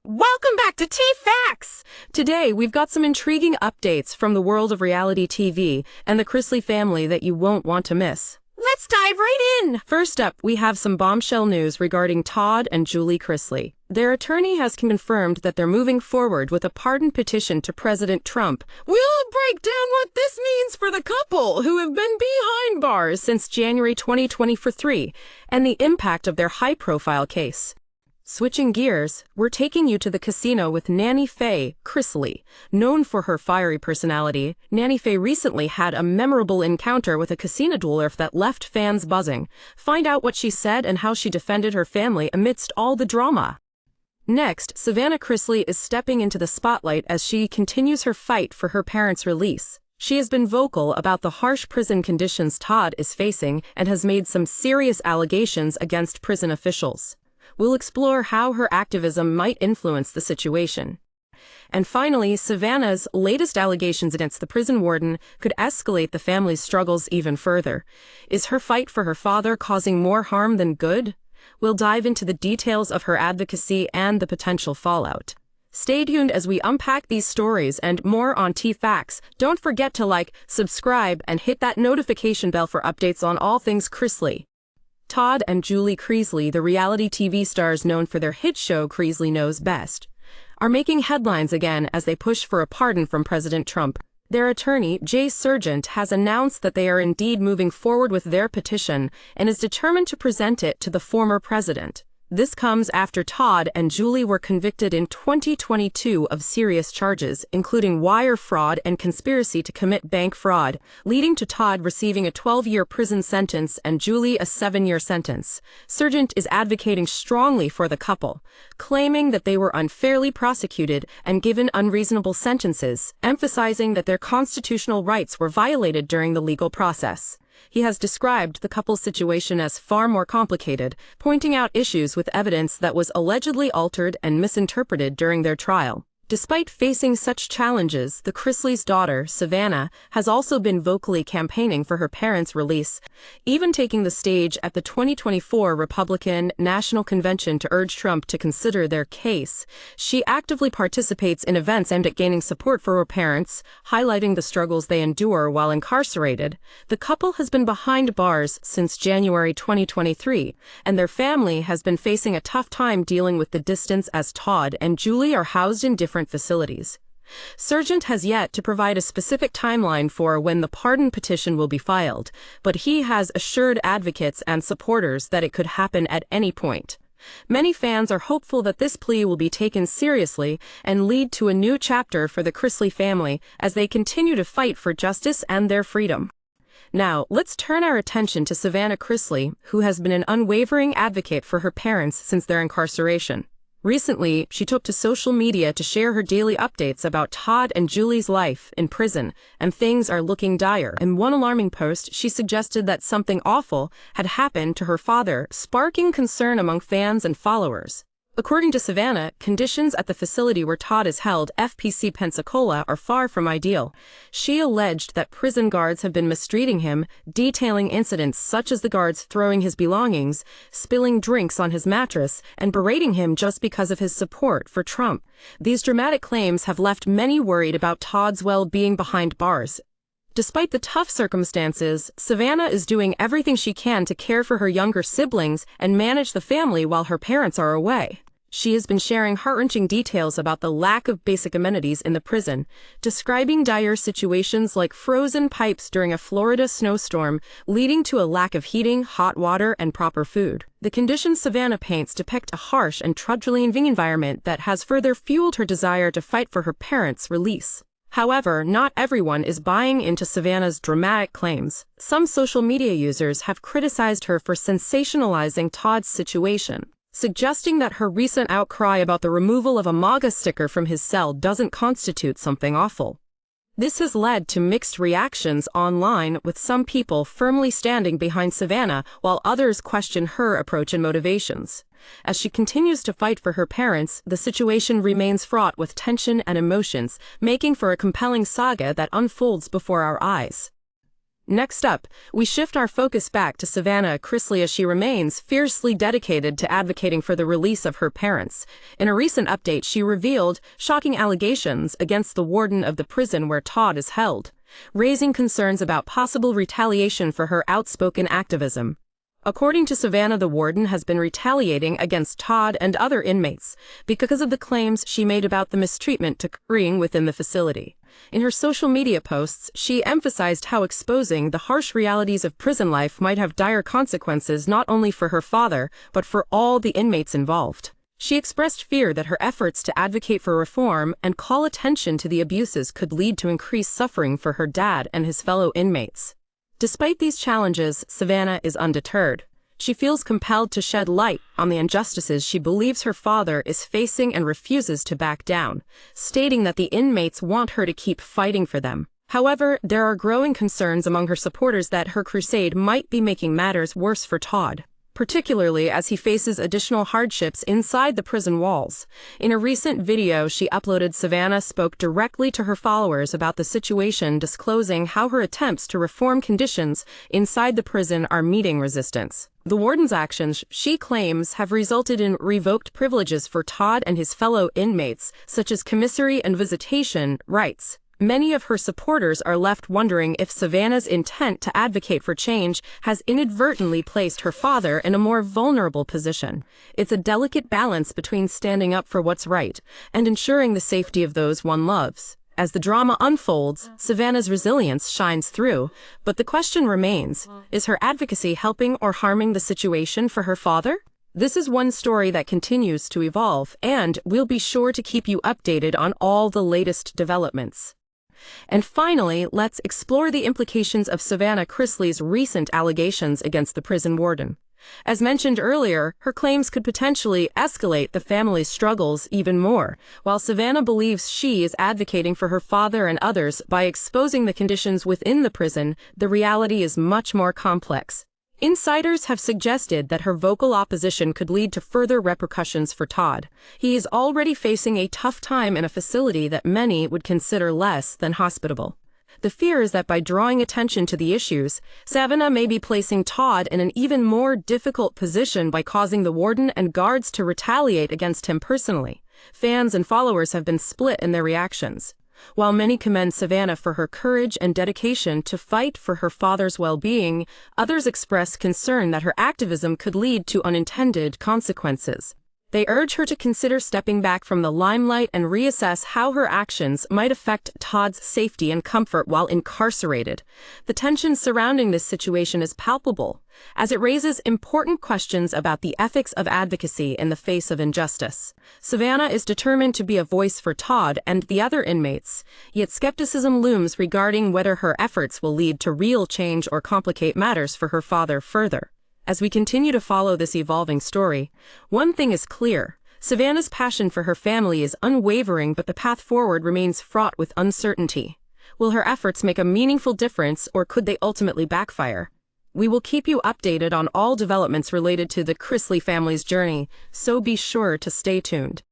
Welcome back to T-Facts! Today, we've got some intriguing updates from the world of reality TV and the Chrisley family that you won't want to miss. Let's dive right in! First up, we have some bombshell news regarding Todd and Julie Chrisley. Their attorney has confirmed that they're moving forward with a pardon petition to President Trump. We'll break down what this means for the couple who have been behind bars since January 2023 and the impact of their high-profile case. Switching gears, we're taking you to the casino with Nanny Faye Chrisley. Known for her fiery personality, Nanny Faye recently had a memorable encounter with a casino dealer that left fans buzzing. Find out what she said and how she defended her family amidst all the drama. Next, Savannah Chrisley is stepping into the spotlight as she continues her fight for her parents' release. She has been vocal about the harsh prison conditions Todd is facing and has made some serious allegations against prison officials. We'll explore how her activism might influence the situation. And finally, Savannah's latest allegations against the prison warden could escalate the family's struggles even further. Is her fight for her father causing more harm than good? We'll dive into the details of her advocacy and the potential fallout. Stay tuned as we unpack these stories and more on T-Facts. Don't forget to like, subscribe, and hit that notification bell for updates on all things Chrisley. Todd and Julie Chrisley, the reality TV stars known for their hit show Chrisley Knows Best, are making headlines again as they push for a pardon from President Trump. Their attorney, Jay Sargent, has announced that they are indeed moving forward with their petition and is determined to present it to the former president. This comes after Todd and Julie were convicted in 2022 of serious charges, including wire fraud and conspiracy to commit bank fraud, leading to Todd receiving a 12-year prison sentence and Julie a 7-year sentence. Sargent is advocating strongly for the couple, claiming that they were unfairly prosecuted and given unreasonable sentences, emphasizing that their constitutional rights were violated during the legal process. He has described the couple's situation as far more complicated, pointing out issues with evidence that was allegedly altered and misinterpreted during their trial. Despite facing such challenges, the Chrisley's daughter, Savannah, has also been vocally campaigning for her parents' release, even taking the stage at the 2024 Republican National Convention to urge Trump to consider their case. She actively participates in events aimed at gaining support for her parents, highlighting the struggles they endure while incarcerated. The couple has been behind bars since January 2023, and their family has been facing a tough time dealing with the distance as Todd and Julie are housed in different facilities. Sargent has yet to provide a specific timeline for when the pardon petition will be filed, but he has assured advocates and supporters that it could happen at any point. Many fans are hopeful that this plea will be taken seriously and lead to a new chapter for the Chrisley family as they continue to fight for justice and their freedom. Now, let's turn our attention to Savannah Chrisley, who has been an unwavering advocate for her parents since their incarceration. Recently, she took to social media to share her daily updates about Todd and Julie's life in prison, and things are looking dire. In one alarming post, she suggested that something awful had happened to her father, sparking concern among fans and followers. According to Savannah, conditions at the facility where Todd is held, FPC Pensacola, are far from ideal. She alleged that prison guards have been mistreating him, detailing incidents such as the guards throwing his belongings, spilling drinks on his mattress, and berating him just because of his support for Trump. These dramatic claims have left many worried about Todd's well-being behind bars. Despite the tough circumstances, Savannah is doing everything she can to care for her younger siblings and manage the family while her parents are away. She has been sharing heart-wrenching details about the lack of basic amenities in the prison, describing dire situations like frozen pipes during a Florida snowstorm, leading to a lack of heating, hot water, and proper food. The conditions Savannah paints depict a harsh and trudging environment that has further fueled her desire to fight for her parents' release. However, not everyone is buying into Savannah's dramatic claims. Some social media users have criticized her for sensationalizing Todd's situation, suggesting that her recent outcry about the removal of a MAGA sticker from his cell doesn't constitute something awful. This has led to mixed reactions online, with some people firmly standing behind Savannah while others question her approach and motivations. As she continues to fight for her parents, the situation remains fraught with tension and emotions, making for a compelling saga that unfolds before our eyes. Next up, we shift our focus back to Savannah Chrisley as she remains fiercely dedicated to advocating for the release of her parents. In a recent update, she revealed shocking allegations against the warden of the prison where Todd is held, raising concerns about possible retaliation for her outspoken activism. According to Savannah, the warden has been retaliating against Todd and other inmates because of the claims she made about the mistreatment occurring within the facility. In her social media posts, she emphasized how exposing the harsh realities of prison life might have dire consequences not only for her father, but for all the inmates involved. She expressed fear that her efforts to advocate for reform and call attention to the abuses could lead to increased suffering for her dad and his fellow inmates. Despite these challenges, Savannah is undeterred. She feels compelled to shed light on the injustices she believes her father is facing and refuses to back down, stating that the inmates want her to keep fighting for them. However, there are growing concerns among her supporters that her crusade might be making matters worse for Todd, particularly as he faces additional hardships inside the prison walls. In a recent video she uploaded, Savannah spoke directly to her followers about the situation, disclosing how her attempts to reform conditions inside the prison are meeting resistance. The warden's actions, she claims, have resulted in revoked privileges for Todd and his fellow inmates, such as commissary and visitation rights. Many of her supporters are left wondering if Savannah's intent to advocate for change has inadvertently placed her father in a more vulnerable position. It's a delicate balance between standing up for what's right and ensuring the safety of those one loves. As the drama unfolds, Savannah's resilience shines through, but the question remains, is her advocacy helping or harming the situation for her father? This is one story that continues to evolve, and we'll be sure to keep you updated on all the latest developments. And finally, let's explore the implications of Savannah Chrisley's recent allegations against the prison warden. As mentioned earlier, her claims could potentially escalate the family's struggles even more. While Savannah believes she is advocating for her father and others by exposing the conditions within the prison, the reality is much more complex. Insiders have suggested that her vocal opposition could lead to further repercussions for Todd. He is already facing a tough time in a facility that many would consider less than hospitable. The fear is that by drawing attention to the issues, Savannah may be placing Todd in an even more difficult position by causing the warden and guards to retaliate against him personally. Fans and followers have been split in their reactions. While many commend Savannah for her courage and dedication to fight for her father's well-being, others express concern that her activism could lead to unintended consequences. They urge her to consider stepping back from the limelight and reassess how her actions might affect Todd's safety and comfort while incarcerated. The tension surrounding this situation is palpable, as it raises important questions about the ethics of advocacy in the face of injustice. Savannah is determined to be a voice for Todd and the other inmates, yet skepticism looms regarding whether her efforts will lead to real change or complicate matters for her father further. As we continue to follow this evolving story, one thing is clear. Savannah's passion for her family is unwavering, but the path forward remains fraught with uncertainty. Will her efforts make a meaningful difference, or could they ultimately backfire? We will keep you updated on all developments related to the Chrisley family's journey, so be sure to stay tuned.